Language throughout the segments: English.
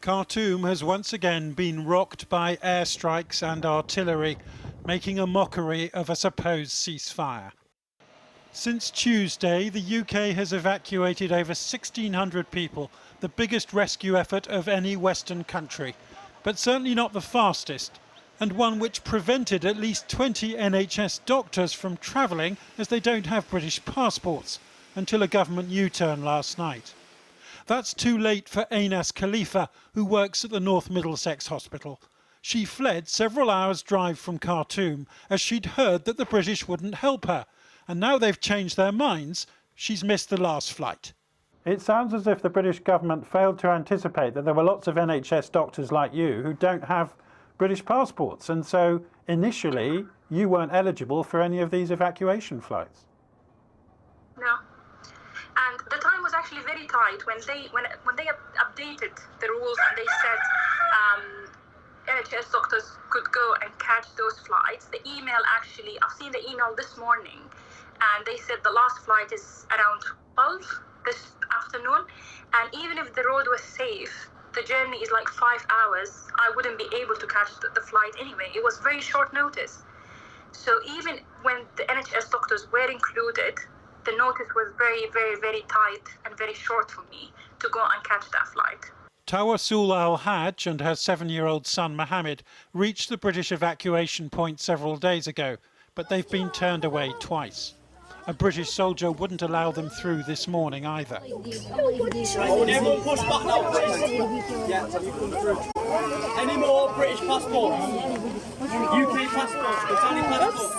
Khartoum has once again been rocked by airstrikes and artillery, making a mockery of a supposed ceasefire. Since Tuesday, the UK has evacuated over 1,600 people, the biggest rescue effort of any Western country, but certainly not the fastest, and one which prevented at least 20 NHS doctors from travelling as they don't have British passports, until a government U-turn last night. That's too late for Anas Khalifa, who works at the North Middlesex Hospital. She fled several hours' drive from Khartoum as she'd heard that the British wouldn't help her. And now they've changed their minds. She's missed the last flight. It sounds as if the British government failed to anticipate that there were lots of NHS doctors like you who don't have British passports. And so initially, you weren't eligible for any of these evacuation flights. No. And the time was actually very tight when they updated the rules and they said NHS doctors could go and catch those flights. The email actually, I've seen the email this morning, and they said the last flight is around 12 this afternoon. And even if the road was safe, the journey is like 5 hours. I wouldn't be able to catch the flight anyway. It was very short notice. So even when the NHS doctors were included, the notice was very, very, very tight and very short for me to go and catch that flight. Tawassul al-Hajj and her 7-year-old son Mohammed reached the British evacuation point several days ago, but they've been turned away twice. A British soldier wouldn't allow them through this morning either. Everyone push back now, please. Any more British passports? UK passports, Pakistani passports.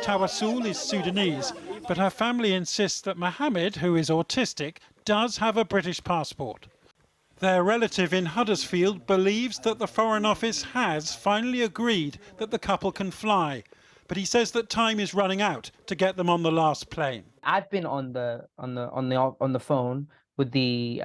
Tawassul is Sudanese, but her family insists that Mohammed, who is autistic, does have a British passport. Their relative in Huddersfield believes that the Foreign Office has finally agreed that the couple can fly, but he says that time is running out to get them on the last plane. I've been on the phone with the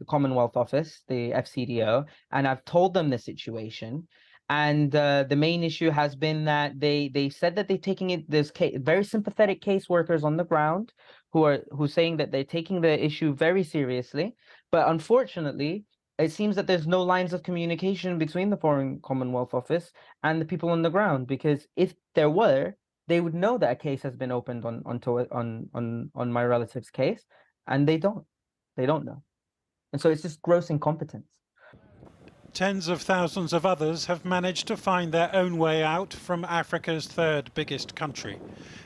Commonwealth Office, the FCDO, and I've told them the situation. And the main issue has been that they said that they're taking it. There's very sympathetic caseworkers on the ground who's saying that they're taking the issue very seriously. But unfortunately, it seems that there's no lines of communication between the Foreign Commonwealth Office and the people on the ground. Because if there were, they would know that a case has been opened on my relative's case, and they don't. They don't know, and so it's just gross incompetence. Tens of thousands of others have managed to find their own way out from Africa's third biggest country.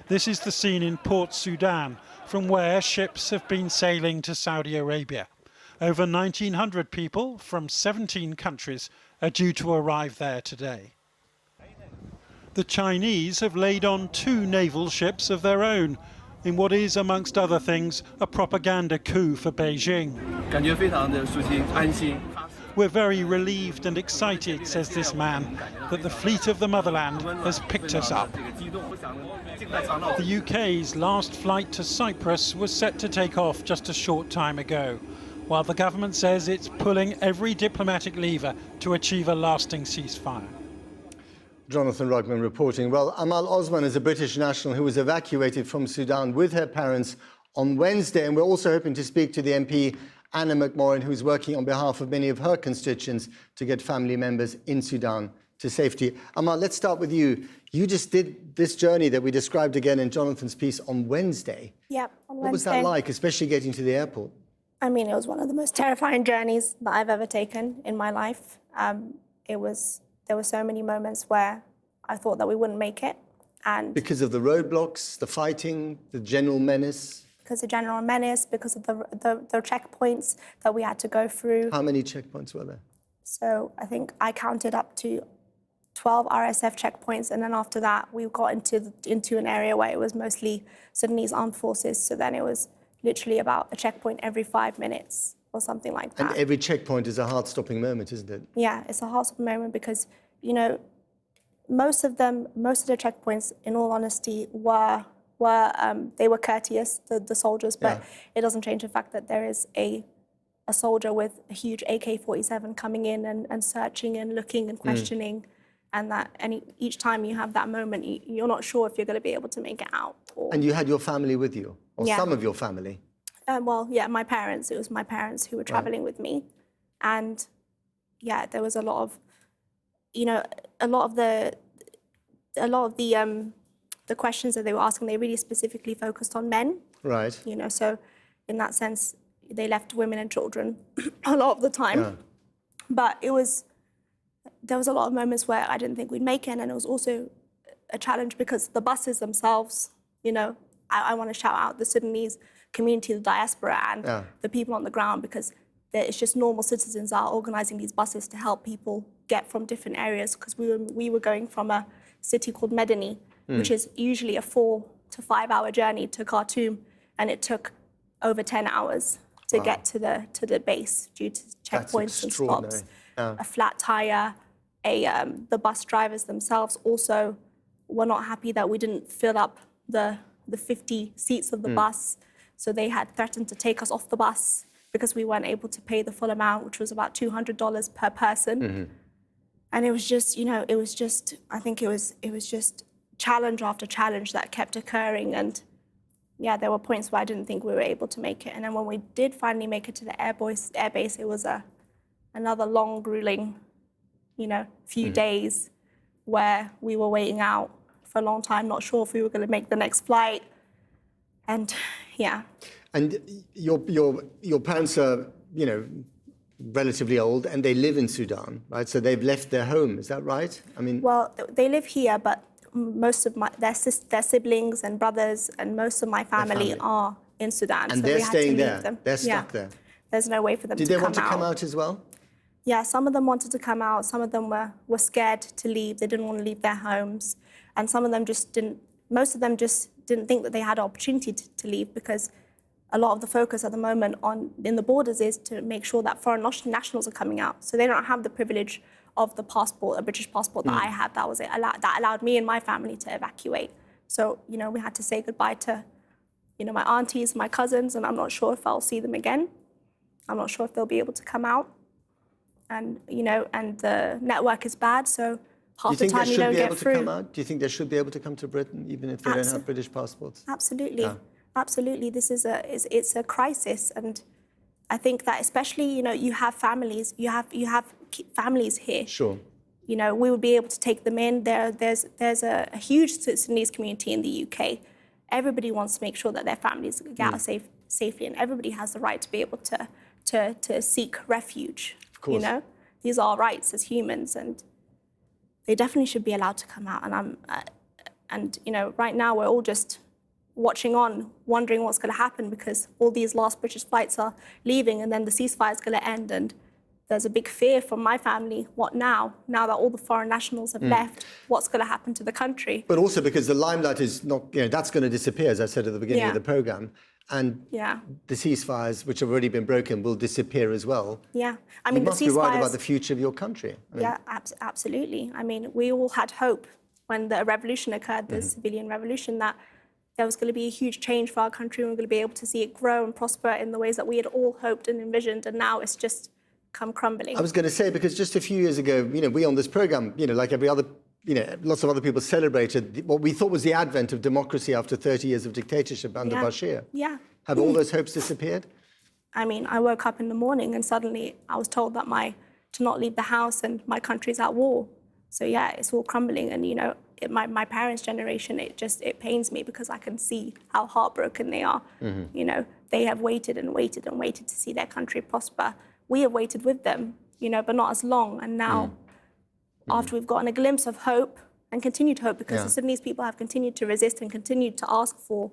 This is the scene in Port Sudan, from where ships have been sailing to Saudi Arabia. Over 1,900 people from 17 countries are due to arrive there today. The Chinese have laid on 2 naval ships of their own, in what is, amongst other things, a propaganda coup for Beijing. We're very relieved and excited, says this man, that the fleet of the motherland has picked us up. The UK's last flight to Cyprus was set to take off just a short time ago, while the government says it's pulling every diplomatic lever to achieve a lasting ceasefire. Jonathan Rugman reporting. Well, Amal Osman is a British national who was evacuated from Sudan with her parents on Wednesday, and we're also hoping to speak to the MP Anna McMahon, who's working on behalf of many of her constituents to get family members in Sudan to safety. Amal, let's start with you. You just did this journey that we described again in Jonathan's piece on Wednesday. Yep, on Wednesday. What was that like, especially getting to the airport? I mean, it was one of the most terrifying journeys that I've ever taken in my life. There were so many moments where I thought that we wouldn't make it. And because of the roadblocks, the fighting, the general menace? Because of general menace, because of the checkpoints that we had to go through. How many checkpoints were there? So I think I counted up to 12 RSF checkpoints, and then after that we got into an area where it was mostly Sudanese armed forces. So then it was literally about a checkpoint every 5 minutes or something like that. And every checkpoint is a heart-stopping moment, isn't it? Yeah, it's a heart-stopping moment because, you know, most of the checkpoints, in all honesty, they were courteous, the soldiers, but it doesn't change the fact that there is a soldier with a huge AK-47 coming in and searching and looking and questioning, and each time you have that moment, you're not sure if you're going to be able to make it out. And you had your family with you, or some of your family? Well, yeah, my parents. It was my parents who were traveling with me, and yeah, there was a lot of, you know, a lot of the questions that they were asking, they really specifically focused on men. Right. You know, so in that sense, they left women and children a lot of the time. Yeah. But there was a lot of moments where I didn't think we'd make it, and it was also a challenge because the buses themselves, you know, I want to shout out the Sudanese community, the diaspora, and the people on the ground, because it's just normal citizens are organising these buses to help people get from different areas, because we were going from a city called Medani, which is usually a 4 to 5 hour journey to Khartoum, and it took over 10 hours to get to the base due to checkpoints and stops, a flat tire. The bus drivers themselves also were not happy that we didn't fill up the 50 seats of the bus, so they had threatened to take us off the bus because we weren't able to pay the full amount, which was about $200 per person. And it was just, you know, I think it was just challenge after challenge that kept occurring. And yeah, there were points where I didn't think we were able to make it. And then when we did finally make it to the airbase, it was another long, grueling, you know, few days where we were waiting out for a long time, not sure if we were going to make the next flight. And yeah. And your parents are, you know, relatively old, and they live in Sudan, right? So they've left their home. Is that right? I mean, well, they live here, but most of their siblings and brothers and most of my family are in Sudan. And so they're we had staying to leave there. them. They're stuck there. There's no way for them to come out. Did they want to come out as well? Yeah, some of them wanted to come out. Some of them were scared to leave. They didn't want to leave their homes. And some of them just didn't, most of them just didn't think that they had an opportunity to leave, because a lot of the focus at the moment in the borders is to make sure that foreign nationals are coming out. So they don't have the privilege of the passport, a British passport that I had, that allowed me and my family to evacuate. So, you know, we had to say goodbye to, you know, my aunties, my cousins, and I'm not sure if I'll see them again. I'm not sure if they'll be able to come out. And, you know, and the network is bad, so half the time you don't get through. Do you think they should be able to come to Britain, even if they don't have British passports? Absolutely. Yeah. Absolutely. This is it's a crisis. And I think that especially, you know, you have families, you have families here. Sure. You know, we would be able to take them in. There's a huge Sudanese community in the UK. Everybody wants to make sure that their families get out safely, and everybody has the right to be able to seek refuge. Of course. You know, these are our rights as humans, and they definitely should be allowed to come out. And you know, right now we're all just watching on, wondering what's going to happen, because all these last British flights are leaving, and then the ceasefire is going to end. And there's a big fear from my family. What now? Now that all the foreign nationals have left, what's going to happen to the country? But also because the limelight is not, you know, that's going to disappear, as I said at the beginning of the programme. And the ceasefires, which have already been broken, will disappear as well. Yeah. I mean, you must be worried about the future of your country. I mean, absolutely. I mean, we all had hope when the revolution occurred, the civilian revolution, that there was going to be a huge change for our country, and we're going to be able to see it grow and prosper in the ways that we had all hoped and envisioned, and now it's just come crumbling. I was going to say, because just a few years ago, you know, we on this programme, you know, like every other, you know, lots of other people celebrated what we thought was the advent of democracy after 30 years of dictatorship under Bashir. Yeah. Have all those hopes disappeared? I mean, I woke up in the morning and suddenly I was told that to not leave the house and my country's at war. So yeah, it's all crumbling. And you know, my parents' generation, it pains me because I can see how heartbroken they are. You know, they have waited and waited and waited to see their country prosper. We have waited with them, you know, but not as long. And now, after we've gotten a glimpse of hope and continued hope, because the Sudanese people have continued to resist and continued to ask for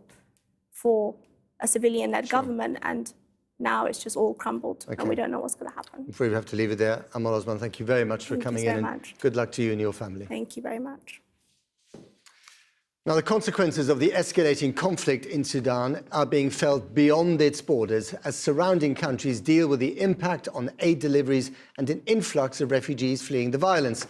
a civilian-led government, and now it's just all crumbled, and we don't know what's going to happen. Before we have to leave it there, Amal Osman, thank you very much for coming in, and good luck to you and your family. Thank you very much. Now, the consequences of the escalating conflict in Sudan are being felt beyond its borders as surrounding countries deal with the impact on aid deliveries and an influx of refugees fleeing the violence.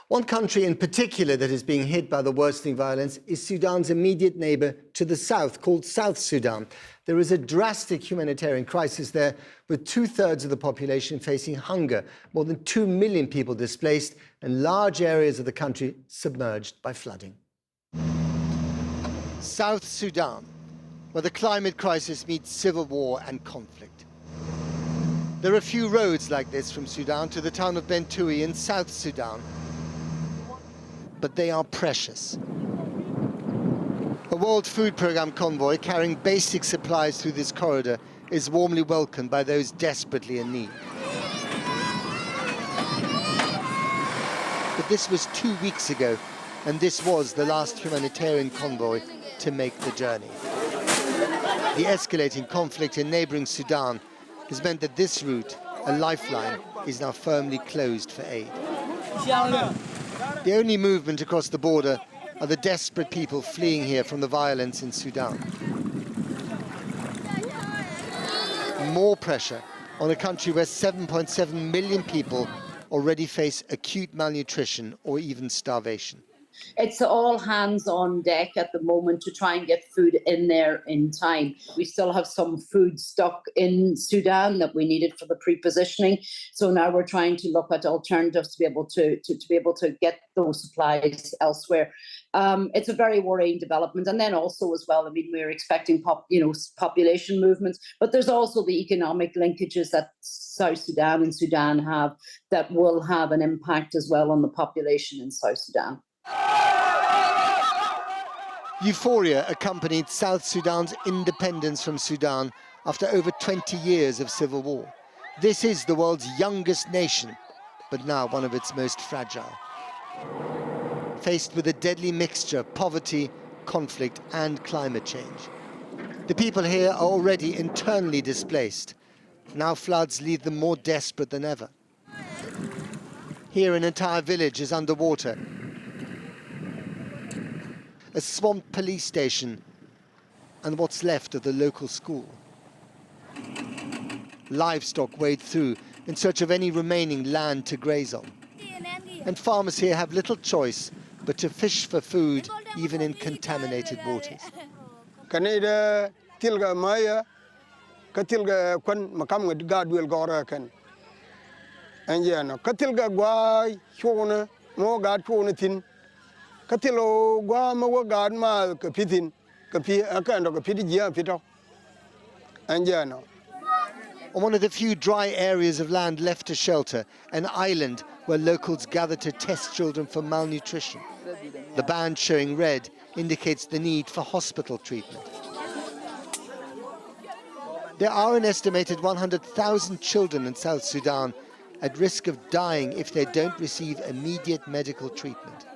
One country in particular that is being hit by the worsening violence is Sudan's immediate neighbour to the south, called South Sudan. There is a drastic humanitarian crisis there, with 2/3 of the population facing hunger, more than 2 million people displaced, and large areas of the country submerged by flooding. South Sudan, where the climate crisis meets civil war and conflict. There are a few roads like this from Sudan to the town of Bentui in South Sudan, but they are precious. A World Food Programme convoy carrying basic supplies through this corridor is warmly welcomed by those desperately in need. But this was 2 weeks ago, and this was the last humanitarian convoy to make the journey. The escalating conflict in neighbouring Sudan has meant that this route, a lifeline, is now firmly closed for aid. The only movement across the border are the desperate people fleeing here from the violence in Sudan. More pressure on a country where 7.7 million people already face acute malnutrition or even starvation. It's all hands on deck at the moment to try and get food in there in time. We still have some food stock in Sudan that we needed for the pre-positioning. So now we're trying to look at alternatives to be able to get those supplies elsewhere. It's a very worrying development. And then also as well, I mean, we're expecting population movements, but there's also the economic linkages that South Sudan and Sudan have that will have an impact as well on the population in South Sudan. Euphoria accompanied South Sudan's independence from Sudan after over 20 years of civil war. This is the world's youngest nation, but now one of its most fragile. Faced with a deadly mixture of poverty, conflict and climate change. The people here are already internally displaced. Now floods leave them more desperate than ever. Here an entire village is underwater. A swamped police station and what's left of the local school. Livestock wade through in search of any remaining land to graze on. And farmers here have little choice but to fish for food even in contaminated waters. On one of the few dry areas of land left to shelter, an island where locals gather to test children for malnutrition. The band showing red indicates the need for hospital treatment. There are an estimated 100,000 children in South Sudan at risk of dying if they don't receive immediate medical treatment.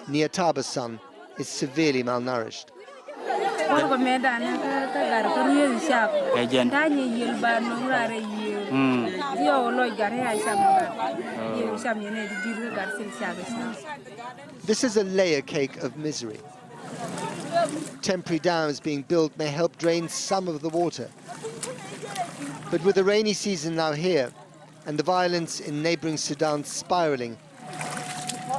Niataba's son is severely malnourished. This is a layer cake of misery. Temporary dams being built may help drain some of the water. But with the rainy season now here and the violence in neighboring Sudan spiraling,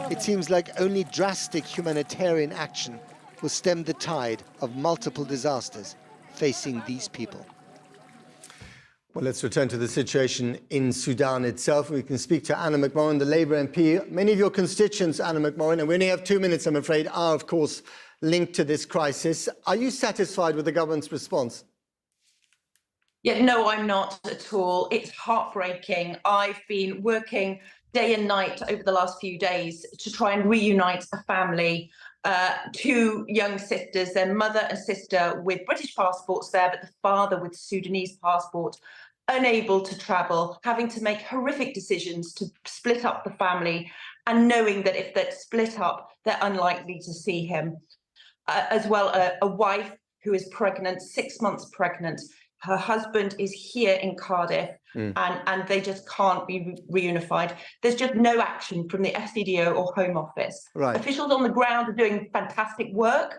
it seems like only drastic humanitarian action will stem the tide of multiple disasters facing these people. Well, let's return to the situation in Sudan itself. We can speak to Anna McMahon, the Labour MP. Many of your constituents, Anna McMahon, and we only have 2 minutes, I'm afraid, are, of course, linked to this crisis. Are you satisfied with the government's response? Yeah, no, I'm not at all. It's heartbreaking. I've been working day and night over the last few days to try and reunite a family, two young sisters, their mother and sister with British passports there, but the father with Sudanese passport, unable to travel, having to make horrific decisions to split up the family, and knowing that if they're split up, they're unlikely to see him. As well, a wife who is pregnant, 6 months pregnant. Her husband is here in Cardiff, and they just can't be reunified. There's just no action from the FCDO or Home Office. Right. Officials on the ground are doing fantastic work,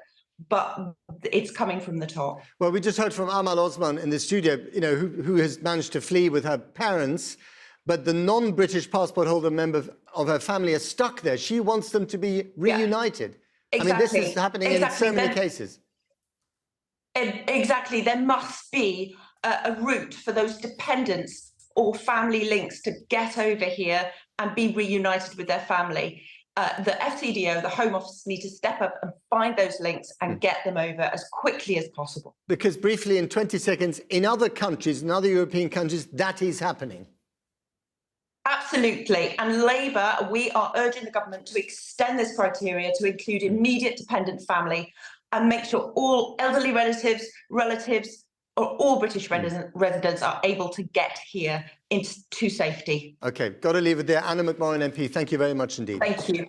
but it's coming from the top. Well, we just heard from Amal Osman in the studio, who has managed to flee with her parents, but the non-British passport holder member of her family are stuck there. She wants them to be reunited. Yeah, exactly. I mean, this is happening in so many cases. Exactly. There must be a route for those dependents or family links to get over here and be reunited with their family. the FCDO, the Home Office, need to step up and find those links and get them over as quickly as possible. Because briefly, in 20 seconds, in other countries, in other European countries, that is happening. Absolutely. And Labour, we are urging the government to extend this criteria to include immediate dependent family and make sure all elderly relatives, or all British residents are able to get here into safety. OK, got to leave it there. Anna McMahon MP, thank you very much indeed. Thank you.